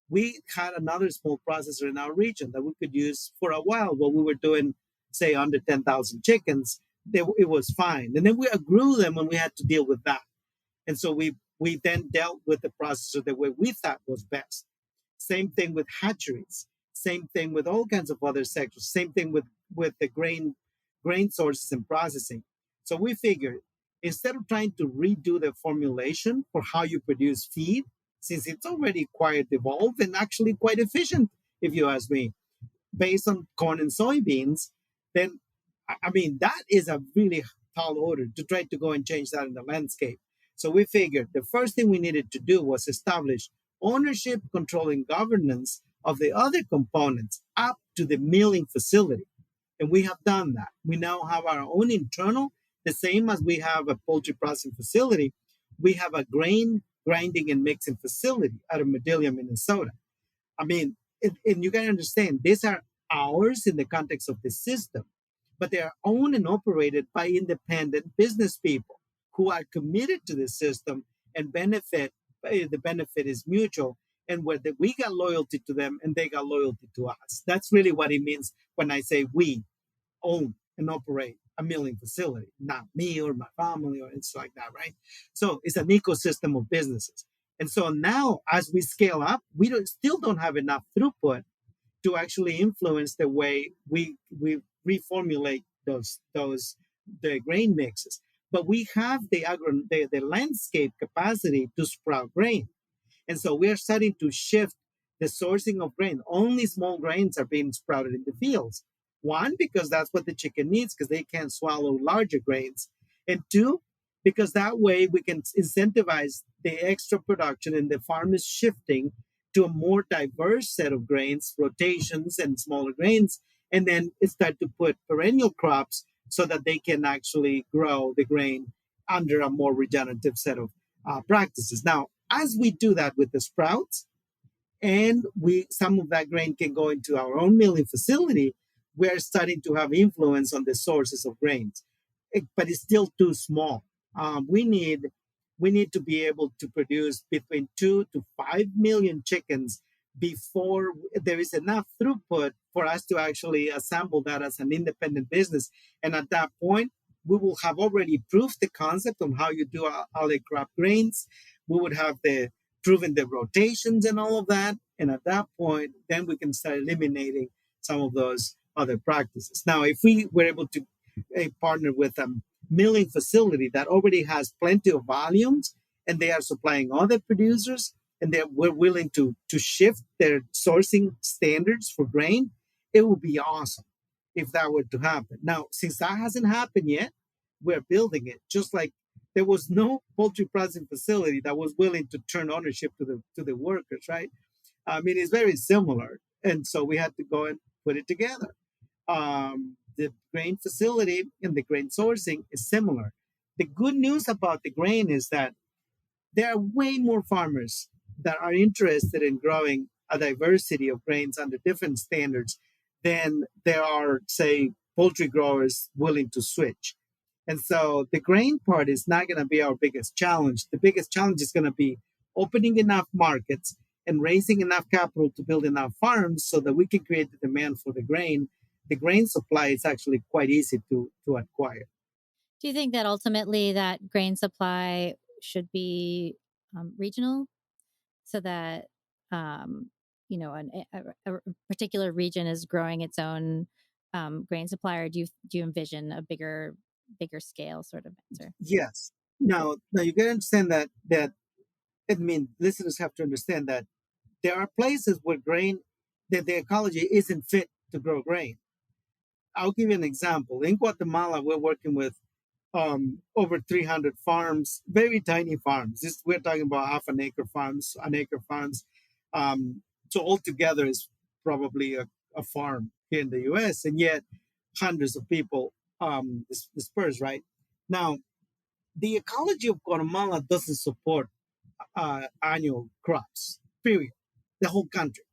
We had another small processor in our region that we could use for a while while we were doing, say, under 10,000 chickens. It was fine. And then we grew them and we had to deal with that. And so we then dealt with the processor the way we thought was best. Same thing with hatcheries. Same thing with all kinds of other sectors. Same thing with the grain sources and processing. So we figured, instead of trying to redo the formulation for how you produce feed, since it's already quite evolved and actually quite efficient, if you ask me, based on corn and soybeans, then, I mean, that is a really tall order to try to go and change that in the landscape. So we figured the first thing we needed to do was establish ownership, control, and governance of the other components up to the milling facility. And we have done that. We now have our own internal, the same as we have a poultry processing facility. We have a grain grinding and mixing facility out of Medelia, Minnesota. I mean, and you got to understand, these are ours in the context of the system, but they are owned and operated by independent business people who are committed to the system and benefit. The benefit is mutual, and where we got loyalty to them and they got loyalty to us. That's really what it means when I say we own and operate a milling facility, not me or my family or it's like that, right? So it's an ecosystem of businesses. And so now, as we scale up, we still don't have enough throughput to actually influence the way we reformulate the grain mixes. But we have the landscape capacity to sprout grain. And so we are starting to shift the sourcing of grain. Only small grains are being sprouted in the fields. One, because that's what the chicken needs, because they can't swallow larger grains. And two, because that way we can incentivize the extra production and the farm is shifting to a more diverse set of grains, rotations and smaller grains, and then start to put perennial crops so that they can actually grow the grain under a more regenerative set of practices. Now, as we do that with the sprouts, and some of that grain can go into our own milling facility, we're starting to have influence on the sources of grains, but it's still too small. We need to be able to produce between 2 to 5 million chickens before there is enough throughput for us to actually assemble that as an independent business. And at that point, we will have already proved the concept on how you do alley crop grains. We would have proven the rotations and all of that. And at that point, then we can start eliminating some of those other practices. Now, if we were able to partner with a milling facility that already has plenty of volumes and they are supplying other producers and we're willing to shift their sourcing standards for grain, it would be awesome if that were to happen. Now, since that hasn't happened yet, we're building it. Just like there was no poultry processing facility that was willing to turn ownership to the workers, right? I mean, it's very similar. And so we had to go and put it together. The grain facility and the grain sourcing is similar. The good news about the grain is that there are way more farmers that are interested in growing a diversity of grains under different standards than there are, say, poultry growers willing to switch. And so the grain part is not going to be our biggest challenge. The biggest challenge is going to be opening enough markets and raising enough capital to build enough farms so that we can create the demand for the grain. The grain supply is actually quite easy to acquire. Do you think that ultimately that grain supply should be regional so that, a particular region is growing its own grain supply, or do you envision a bigger scale sort of answer? Yes. Now you got to understand that listeners have to understand that there are places where that the ecology isn't fit to grow grain. I'll give you an example. In Guatemala, we're working with over 300 farms, very tiny farms. We're talking about half an acre farms. So altogether is probably a farm here in the U.S., and yet hundreds of people dispersed, right? Now, the ecology of Guatemala doesn't support annual crops, period, the whole country.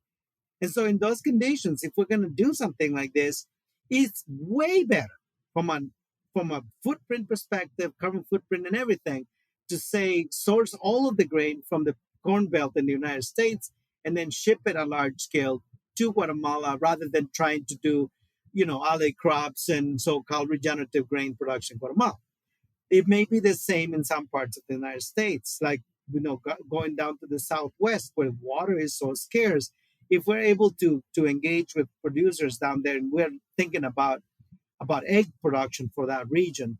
And so in those conditions, if we're going to do something like this, it's way better from a footprint perspective, carbon footprint and everything, to say source all of the grain from the Corn Belt in the United States and then ship it at large scale to Guatemala rather than trying to do, alley crops and so-called regenerative grain production in Guatemala. It may be the same in some parts of the United States, like, going down to the Southwest where water is so scarce. If we're able to engage with producers down there, and we're thinking about egg production for that region,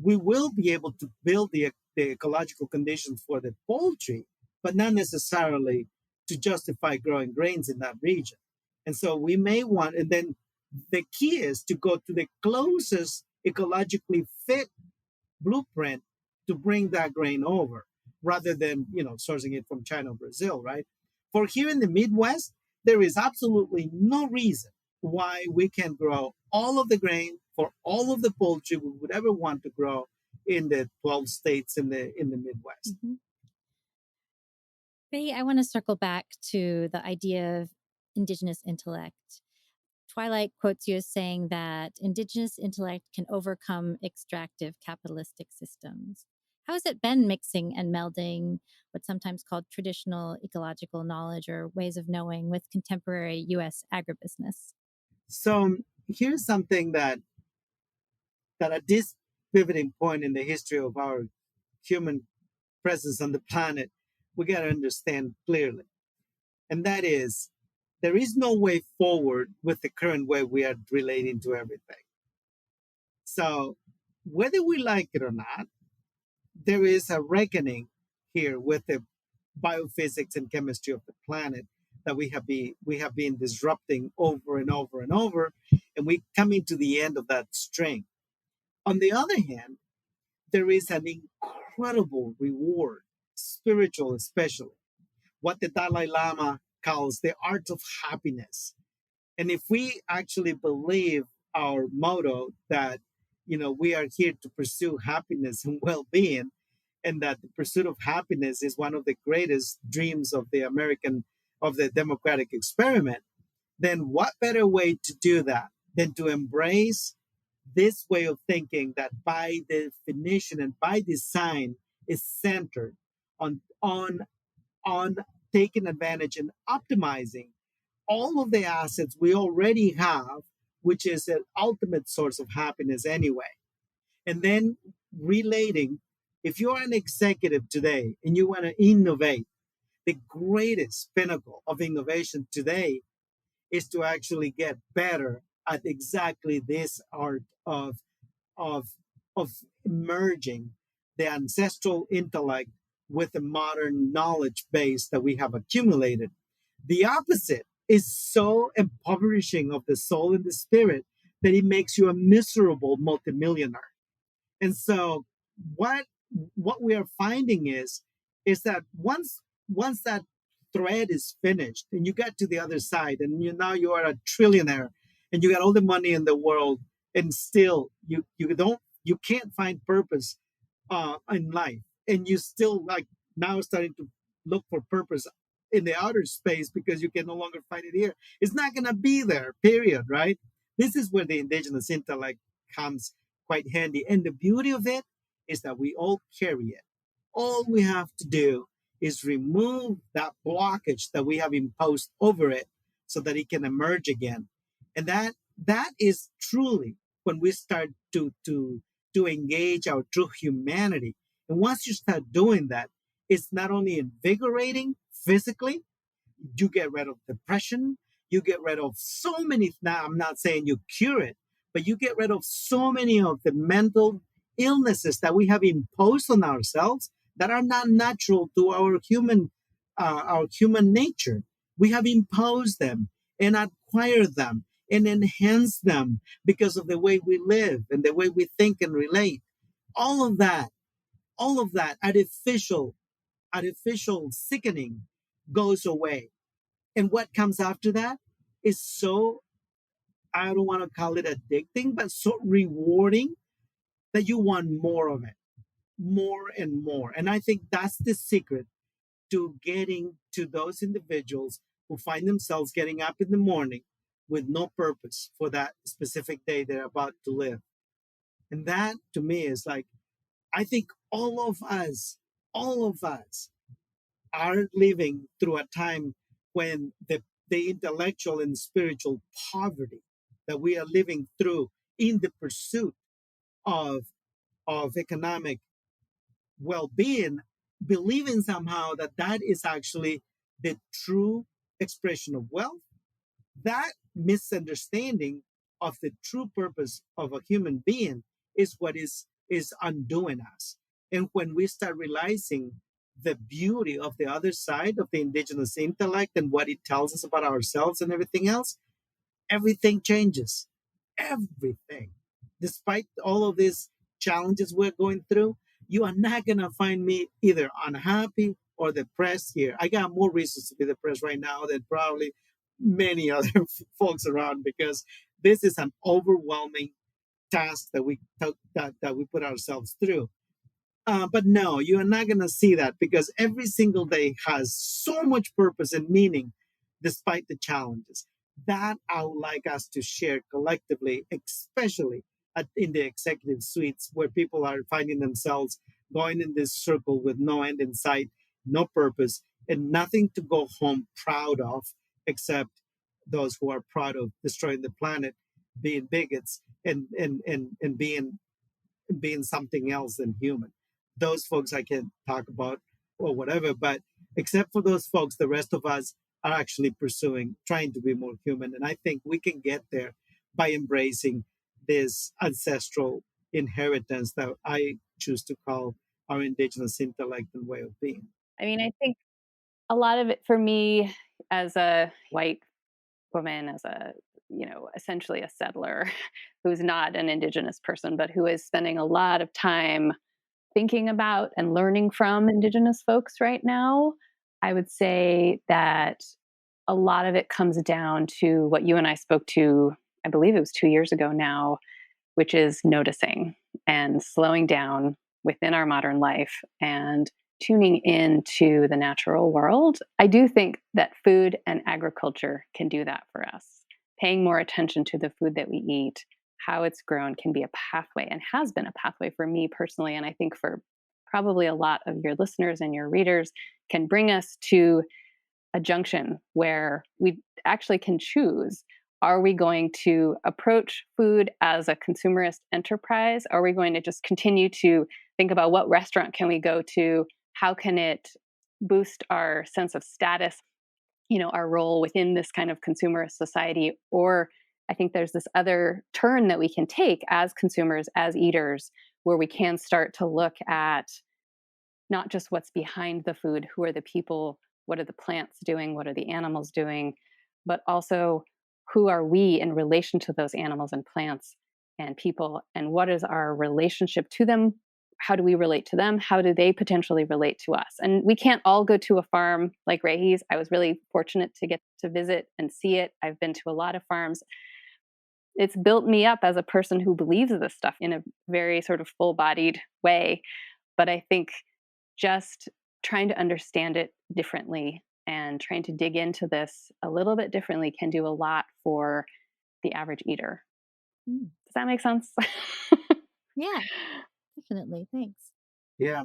we will be able to build the ecological conditions for the poultry, but not necessarily to justify growing grains in that region. And so we may want, and then the key is to go to the closest ecologically fit blueprint to bring that grain over rather than, sourcing it from China or Brazil, right? For here in the Midwest, there is absolutely no reason why we can grow all of the grain for all of the poultry we would ever want to grow in the 12 states in the Midwest. Mm-hmm. Ray, I want to circle back to the idea of indigenous intellect. Twilight quotes you as saying that indigenous intellect can overcome extractive capitalistic systems. How has it been mixing and melding what's sometimes called traditional ecological knowledge or ways of knowing with contemporary U.S. agribusiness? So here's something that at this pivoting point in the history of our human presence on the planet, we got to understand clearly. And that is, there is no way forward with the current way we are relating to everything. So whether we like it or not, there is a reckoning here with the biophysics and chemistry of the planet that we have been disrupting over and over and over, and we coming to the end of that string. On the other hand, there is an incredible reward, spiritual especially, what the Dalai Lama calls the art of happiness. And if we actually believe our motto that, we are here to pursue happiness and well-being, and that the pursuit of happiness is one of the greatest dreams of the democratic experiment, then what better way to do that than to embrace this way of thinking that by definition and by design is centered on taking advantage and optimizing all of the assets we already have, which is an ultimate source of happiness anyway. And then relating, if you're an executive today and you want to innovate, the greatest pinnacle of innovation today is to actually get better at exactly this art of of merging the ancestral intellect with the modern knowledge base that we have accumulated. The opposite is so impoverishing of the soul and the spirit that it makes you a miserable multimillionaire. And so what we are finding is that once that thread is finished and you get to the other side and now you are a trillionaire and you got all the money in the world, and still you can't find purpose in life, and you still like now starting to look for purpose in the outer space because you can no longer find it here. It's not going to be there, period, right? This is where the indigenous intellect comes quite handy. And the beauty of it is that we all carry it. All we have to do is remove that blockage that we have imposed over it so that it can emerge again. And that is truly when we start to engage our true humanity. And once you start doing that, it's not only invigorating physically, you get rid of depression, you get rid of so many. Now, I'm not saying you cure it, but you get rid of so many of the mental illnesses that we have imposed on ourselves that are not natural to our human nature. We have imposed them and acquired them and enhanced them because of the way we live and the way we think and relate. All of that artificial sickening goes away. And what comes after that is so, I don't want to call it addicting, but so rewarding that you want more of it, more and more. And I think that's the secret to getting to those individuals who find themselves getting up in the morning with no purpose for that specific day they're about to live. And that to me is like, I think all of us are living through a time when the intellectual and spiritual poverty that we are living through in the pursuit of economic well-being, believing somehow that is actually the true expression of wealth. That misunderstanding of the true purpose of a human being is what is undoing us. And when we start realizing the beauty of the other side of the indigenous intellect and what it tells us about ourselves and everything else, everything changes. Everything. Despite all of these challenges we're going through, you are not going to find me either unhappy or depressed here. I got more reasons to be depressed right now than probably many other folks around, because this is an overwhelming task that that we put ourselves through. But no, you are not going to see that, because every single day has so much purpose and meaning despite the challenges. That I would like us to share collectively, especially in the executive suites where people are finding themselves going in this circle with no end in sight, no purpose, and nothing to go home proud of except those who are proud of destroying the planet, being bigots, and being something else than human. Those folks I can talk about or whatever, but except for those folks, the rest of us are actually trying to be more human. And I think we can get there by embracing this ancestral inheritance that I choose to call our indigenous intellect and way of being. I mean, I think a lot of it for me as a white woman, as a, essentially a settler who's not an indigenous person, but who is spending a lot of time thinking about and learning from indigenous folks right now, I would say that a lot of it comes down to what you and I spoke to, I believe it was 2 years ago now, which is noticing and slowing down within our modern life and tuning into the natural world. I do think that food and agriculture can do that for us. Paying more attention to the food that we eat, how it's grown, can be a pathway, and has been a pathway for me personally. And I think for probably a lot of your listeners and your readers, can bring us to a junction where we actually can choose. Are we going to approach food as a consumerist enterprise? Are we going to just continue to think about what restaurant can we go to? How can it boost our sense of status, our role within this kind of consumerist society? Or I think there's this other turn that we can take as consumers, as eaters, where we can start to look at not just what's behind the food, who are the people, what are the plants doing, what are the animals doing, but also who are we in relation to those animals and plants and people, and what is our relationship to them? How do we relate to them? How do they potentially relate to us? And we can't all go to a farm like Regi's. I was really fortunate to get to visit and see it. I've been to a lot of farms. It's built me up as a person who believes this stuff in a very sort of full-bodied way. But I think just trying to understand it differently and trying to dig into this a little bit differently can do a lot for the average eater. Does that make sense? Yeah, definitely. Thanks. Yeah.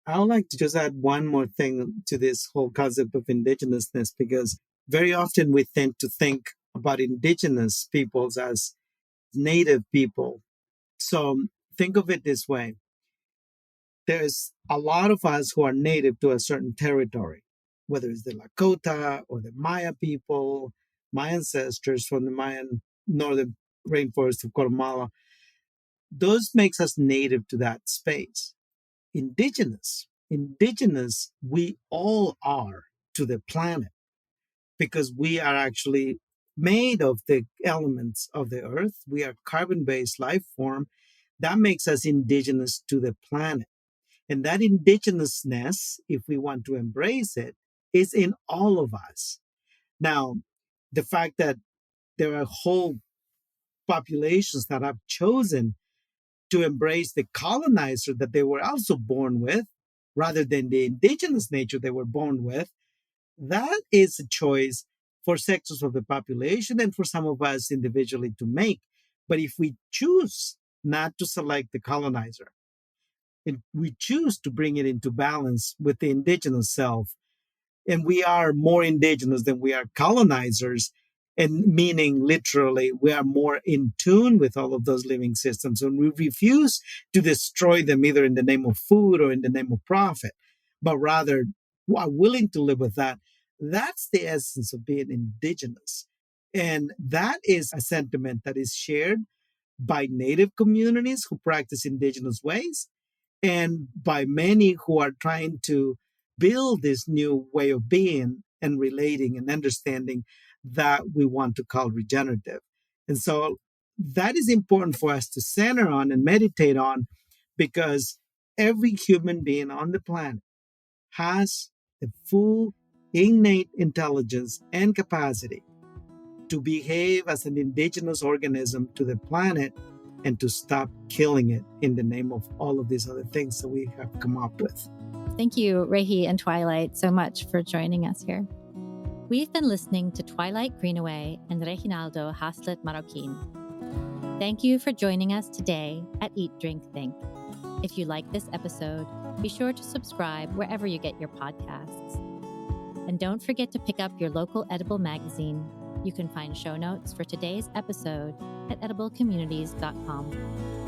I would like to just add one more thing to this whole concept of indigenousness, because very often we tend to think about indigenous peoples as native people. So think of it this way. There's a lot of us who are native to a certain territory, whether it's the Lakota or the Maya people, my ancestors from the Mayan northern rainforest of Guatemala. Those makes us native to that space. Indigenous, we all are to the planet, because we are actually made of the elements of the earth. We are carbon-based life form. That makes us indigenous to the planet. And that indigenousness, if we want to embrace it, is in all of us. Now, the fact that there are whole populations that have chosen to embrace the colonizer that they were also born with, rather than the indigenous nature they were born with, that is a choice for sectors of the population and for some of us individually to make. But if we choose not to select the colonizer, and we choose to bring it into balance with the indigenous self, and we are more indigenous than we are colonizers, and meaning literally we are more in tune with all of those living systems, and we refuse to destroy them either in the name of food or in the name of profit, but rather are willing to live with that. That's the essence of being indigenous. And that is a sentiment that is shared by Native communities who practice indigenous ways, and by many who are trying to build this new way of being and relating and understanding that we want to call regenerative. And so that is important for us to center on and meditate on, because every human being on the planet has the full innate intelligence and capacity to behave as an indigenous organism to the planet and to stop killing it in the name of all of these other things that we have come up with. Thank you, Rehi and Twilight, so much for joining us here. We've been listening to Twilight Greenaway and Reginaldo Haslett-Maroquin. Thank you for joining us today at Eat.Drink.Think. If you like this episode, be sure to subscribe wherever you get your podcasts. And don't forget to pick up your local edible magazine. You can find show notes for today's episode at ediblecommunities.com.